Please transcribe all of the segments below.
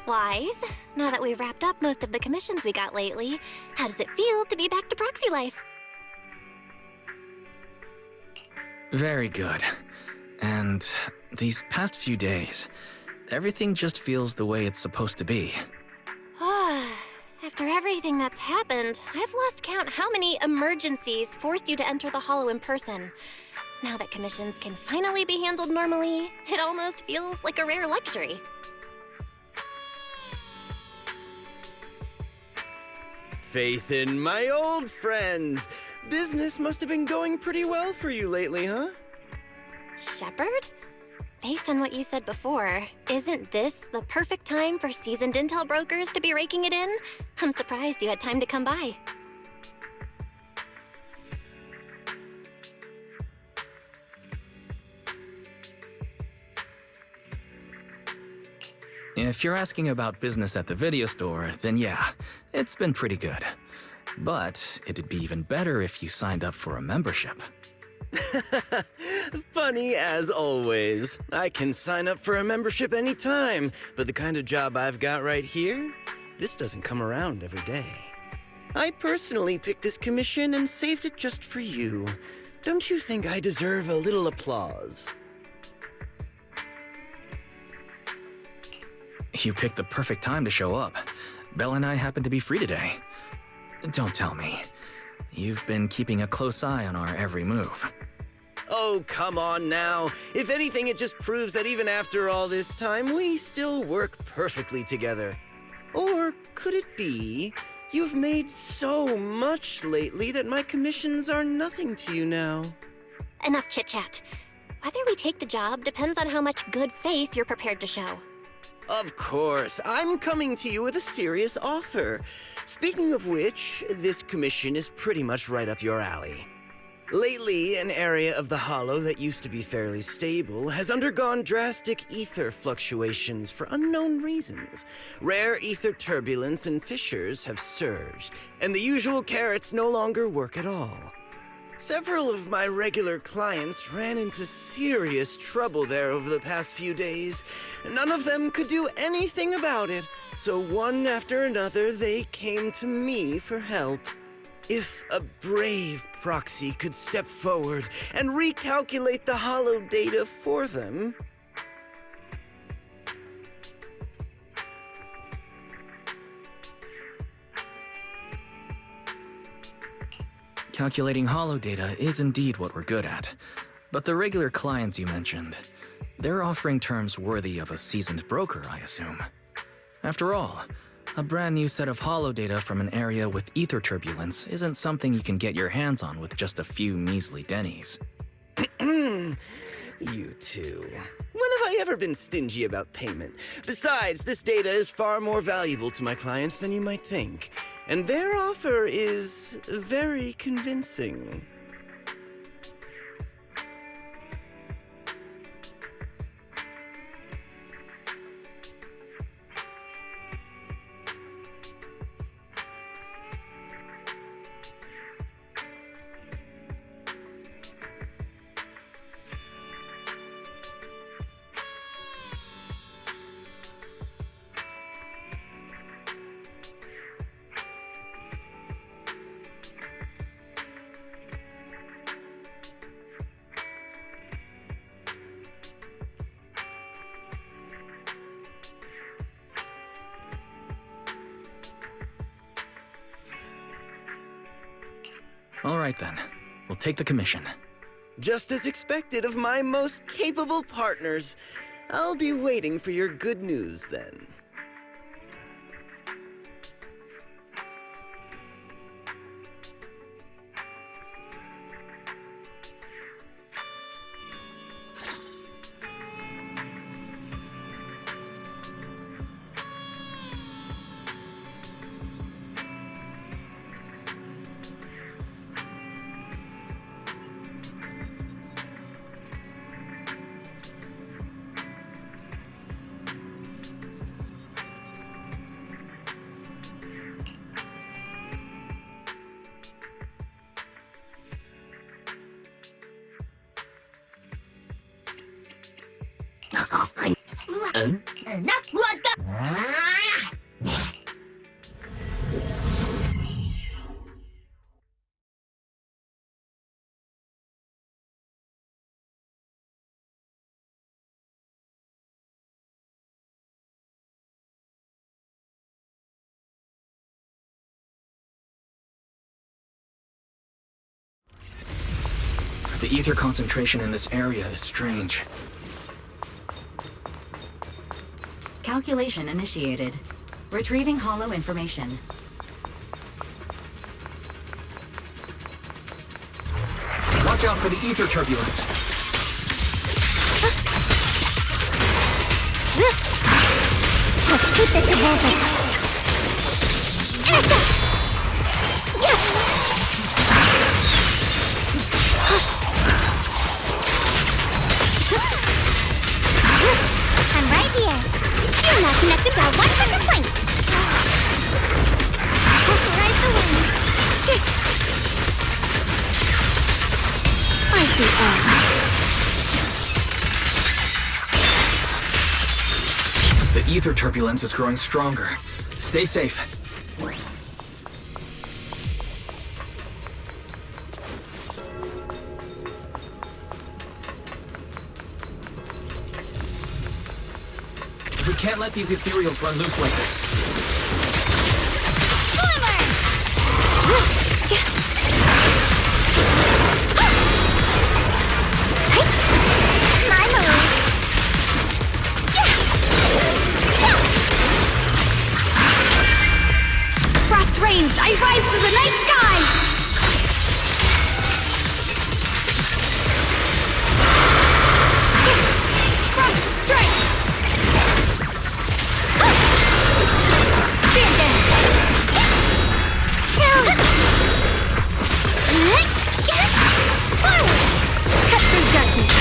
Wise, now that we've wrapped up most of the commissions we got lately, how does it feel to be back to proxy life? Very good. And these past few days, everything just feels the way it's supposed to be. After everything that's happened, I've lost count how many emergencies forced you to enter the Hollow in person. Now that commissions can finally be handled normally, it almost feels like a rare luxury. Faith in my old friends. Business must have been going pretty well for you lately, huh? Shepard? Based on what you said before, isn't this the perfect time for seasoned intel brokers to be raking it in? I'm surprised you had time to come by. If you're asking about business at the video store, then yeah, it's been pretty good. But it'd be even better if you signed up for a membership. Funny as always. I can sign up for a membership anytime, but the kind of job I've got right here, this doesn't come around every day. I personally picked this commission and saved it just for you. Don't you think I deserve a little applause? You picked the perfect time to show up. Belle and I happen to be free today. Don't tell me. You've been keeping a close eye on our every move. Oh, come on now. If anything, it just proves that even after all this time, we still work perfectly together. Or could it be you've made so much lately that my commissions are nothing to you now? Enough chit-chat. Whether we take the job depends on how much good faith you're prepared to show. Of course, I'm coming to you with a serious offer. Speaking of which, this commission is pretty much right up your alley. Lately, an area of the Hollow that used to be fairly stable has undergone drastic ether fluctuations for unknown reasons. Rare ether turbulence and fissures have surged, and the usual carrots no longer work at all. Several of my regular clients ran into serious trouble there over the past few days. None of them could do anything about it, so one after another they came to me for help. If a brave proxy could step forward and recalculate the Hollow data for them... Calculating hollow data is indeed what we're good at. But the regular clients you mentioned, they're offering terms worthy of a seasoned broker, I assume. After all, a brand new set of hollow data from an area with ether turbulence isn't something you can get your hands on with just a few measly dennies. You two. When have I ever been stingy about payment? Besides, this data is far more valuable to my clients than you might think. And their offer is very convincing. All right then, we'll take the commission. Just as expected of my most capable partners. I'll be waiting for your good news then. Not what the... ether concentration in this area is strange. Calculation initiated. Retrieving hollow information. Watch out for the ether turbulence. Let's keep this advantage. I'm right here. You're not connected by 100 points. Ride the wind. I see all. The ether turbulence is growing stronger. Stay safe. We can't let these ethereals run loose like this. My move. Frost rains, I rise to the night sky! Frost strike! Stand down! Forward! Cut through darkness!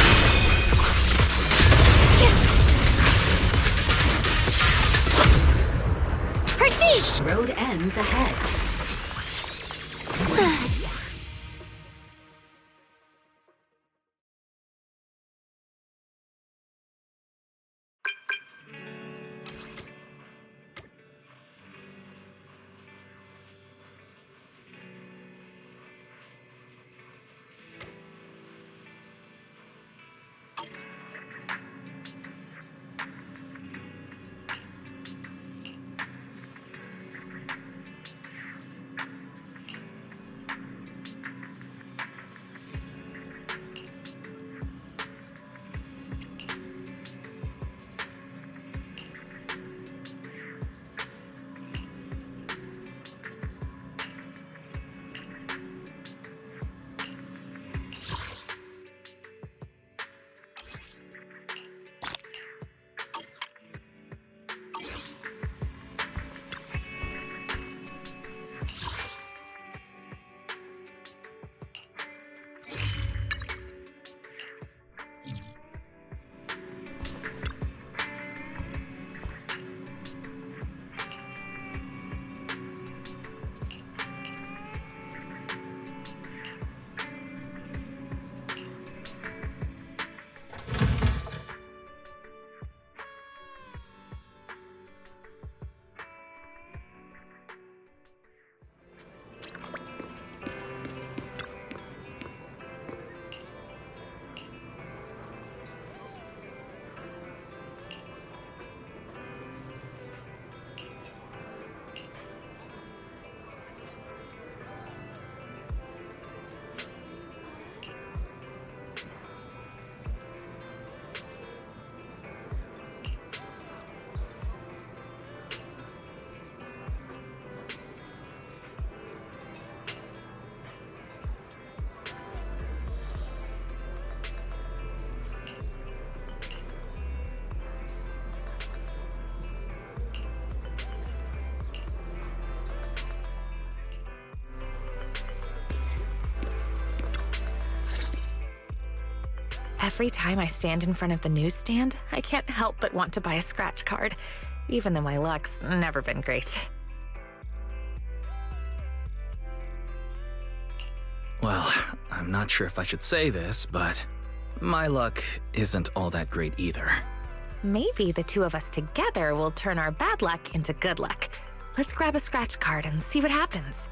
Proceed! Road ends ahead. Every time I stand in front of the newsstand, I can't help but want to buy a scratch card, even though my luck's never been great. Well, I'm not sure if I should say this, but my luck isn't all that great either. Maybe the two of us together will turn our bad luck into good luck. Let's grab a scratch card and see what happens.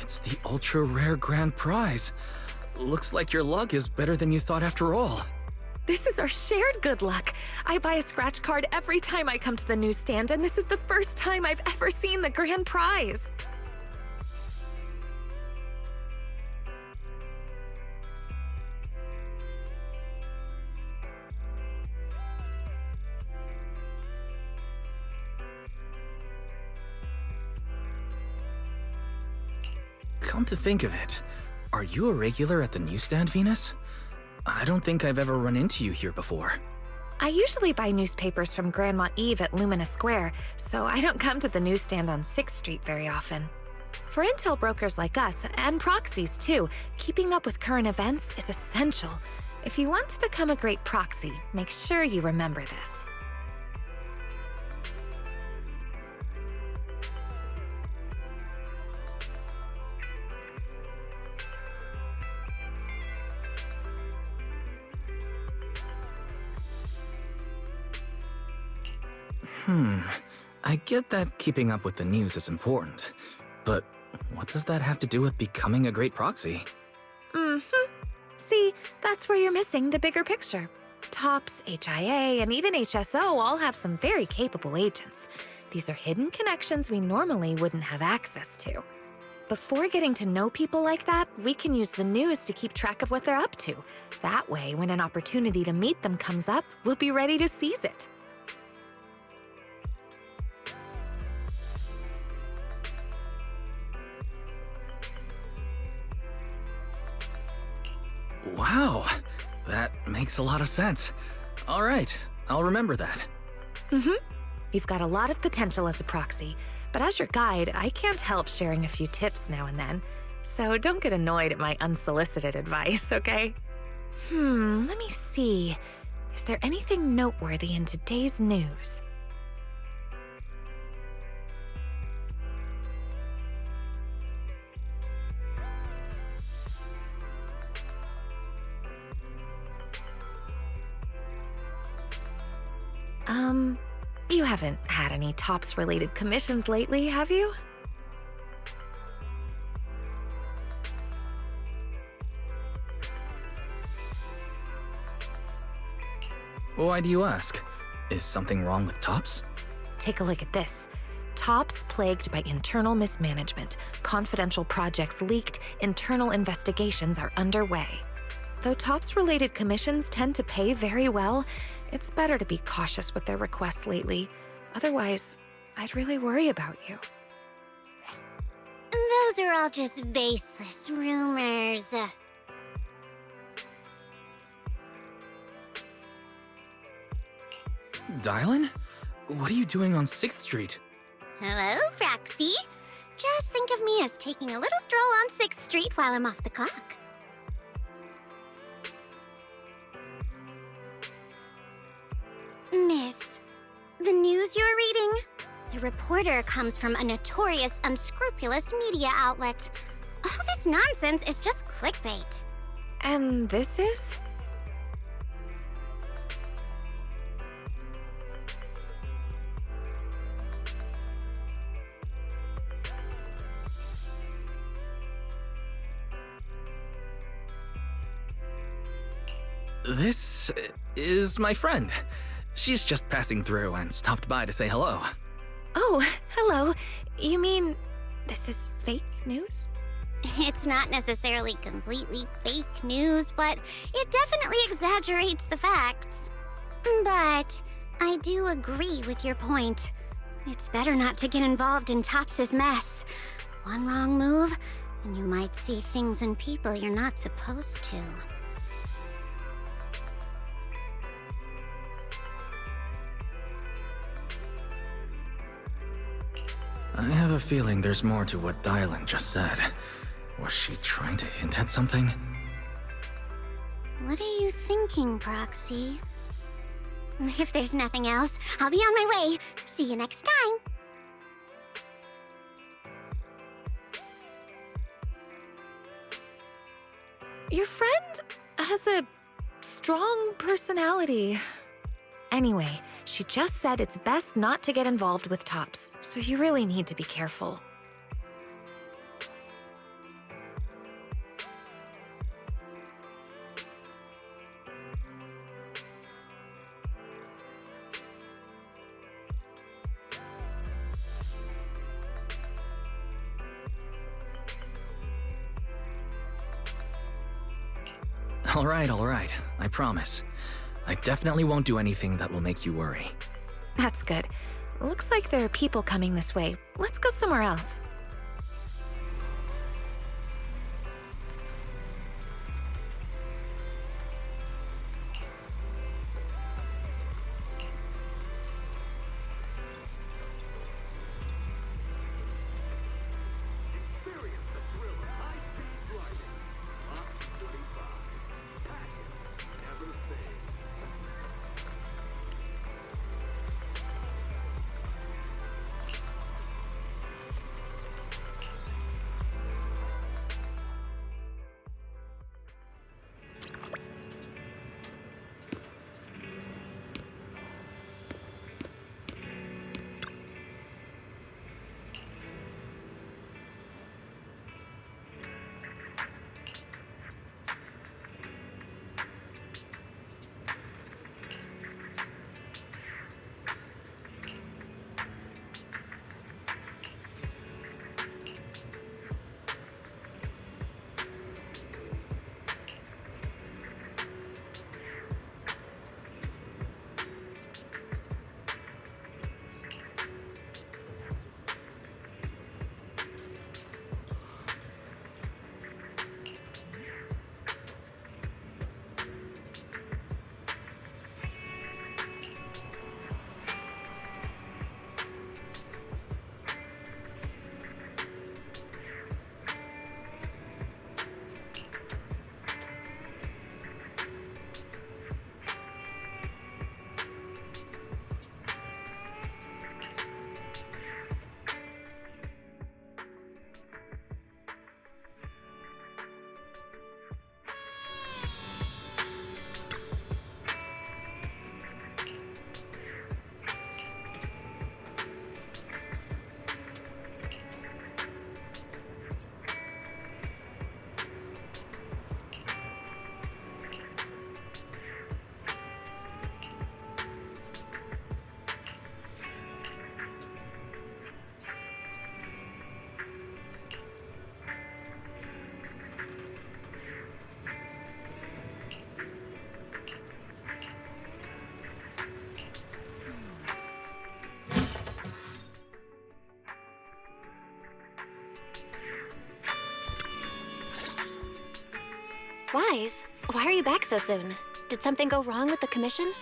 It's the ultra rare grand prize. Looks like your luck is better than you thought after all. This is our shared good luck. I buy a scratch card every time I come to the newsstand, and this is the first time I've ever seen the grand prize. Come to think of it, are you a regular at the newsstand, Venus? I don't think I've ever run into you here before. I usually buy newspapers from Grandma Eve at Lumina Square, so I don't come to the newsstand on 6th Street very often. For intel brokers like us, and proxies too, keeping up with current events is essential. If you want to become a great proxy, make sure you remember this. I get that keeping up with the news is important, but what does that have to do with becoming a great proxy? See, that's where you're missing the bigger picture. TOPS, HIA, and even HSO all have some very capable agents. These are hidden connections we normally wouldn't have access to. Before getting to know people like that, we can use the news to keep track of what they're up to. That way, when an opportunity to meet them comes up, we'll be ready to seize it. Wow, that makes a lot of sense. All right, I'll remember that. You've got a lot of potential as a proxy, but as your guide, I can't help sharing a few tips now and then. So don't get annoyed at my unsolicited advice, okay? Let me see. Is there anything noteworthy in today's news? You haven't had any TOPS-related commissions lately, have you? Why do you ask? Is something wrong with TOPS? Take a look at this. TOPS plagued by internal mismanagement, confidential projects leaked, internal investigations are underway. Though TOPS-related commissions tend to pay very well, it's better to be cautious with their requests lately. Otherwise, I'd really worry about you. Those are all just baseless rumors. Dylan? What are you doing on 6th Street? Hello, Proxy. Just think of me as taking a little stroll on 6th Street while I'm off the clock. Miss, the news you're reading? The reporter comes from a notorious, unscrupulous media outlet. All this nonsense is just clickbait. And this is? This is my friend. She's just passing through and stopped by to say hello. Oh, hello. You mean this is fake news? It's not necessarily completely fake news, but it definitely exaggerates the facts. But I do agree with your point. It's better not to get involved in TOPS' mess. One wrong move, and you might see things and people you're not supposed to. I have a feeling there's more to what Dylan just said. Was she trying to hint at something? What are you thinking, Proxy? If there's nothing else, I'll be on my way. See you next time. Your friend has a strong personality. Anyway, she just said it's best not to get involved with TOPS, so you really need to be careful. All right, I promise. I definitely won't do anything that will make you worry. That's good. Looks like there are people coming this way. Let's go somewhere else. Wise, why are you back so soon? Did something go wrong with the commission?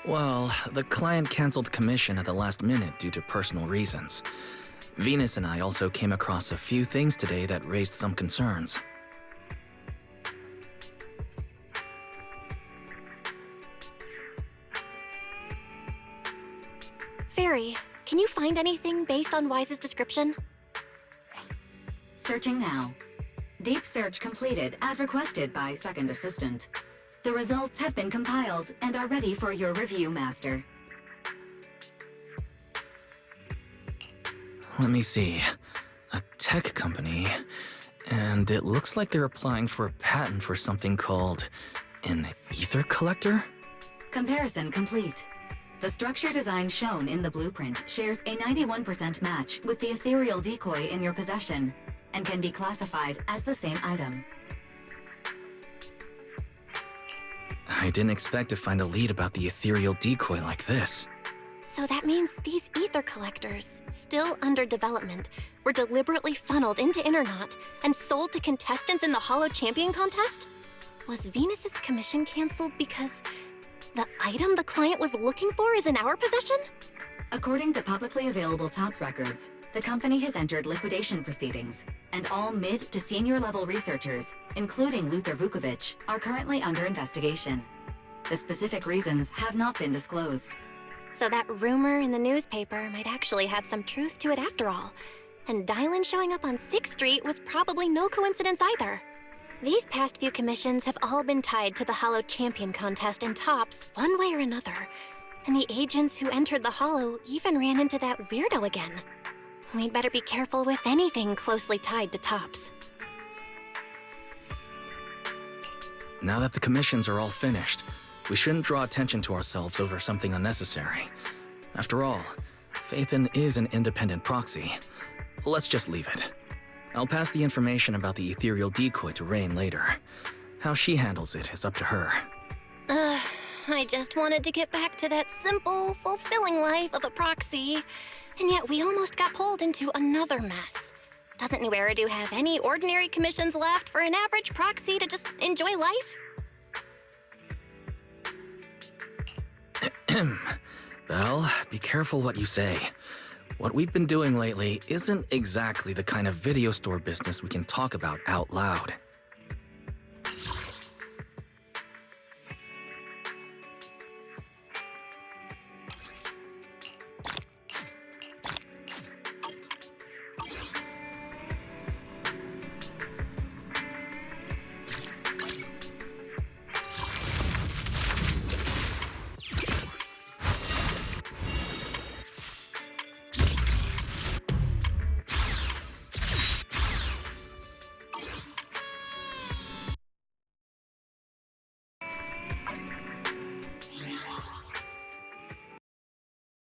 Well, the client canceled commission at the last minute due to personal reasons. Venus and I also came across a few things today that raised some concerns. Fairy, can you find anything based on Wise's description? Searching now. Deep search completed as requested by Second Assistant. The results have been compiled and are ready for your review, Master. Let me see. A tech company. And it looks like they're applying for a patent for something called an ether collector? Comparison complete. The structure design shown in the blueprint shares a 91% match with the ethereal decoy in your possession, and can be classified as the same item. I didn't expect to find a lead about the ethereal decoy like this. So that means these ether collectors, still under development, were deliberately funneled into Internaut and sold to contestants in the Hollow Champion contest? Was Venus's commission canceled because the item the client was looking for is in our possession? According to publicly available TOPS records, the company has entered liquidation proceedings, and all mid to senior level researchers, including Luther Vukovic, are currently under investigation. The specific reasons have not been disclosed. So that rumor in the newspaper might actually have some truth to it after all. And Dylan showing up on 6th Street was probably no coincidence either. These past few commissions have all been tied to the Hollow Champion contest and TOPS one way or another. And the agents who entered the Hollow even ran into that weirdo again. We'd better be careful with anything closely tied to TOPS. Now that the commissions are all finished, we shouldn't draw attention to ourselves over something unnecessary. After all, Phaethon is an independent proxy. Let's just leave it. I'll pass the information about the ethereal decoy to Rain later. How she handles it is up to her. I just wanted to get back to that simple, fulfilling life of a proxy. And yet we almost got pulled into another mess. Doesn't New Eridu have any ordinary commissions left for an average proxy to just enjoy life? Well, be careful what you say. What we've been doing lately isn't exactly the kind of video store business we can talk about out loud.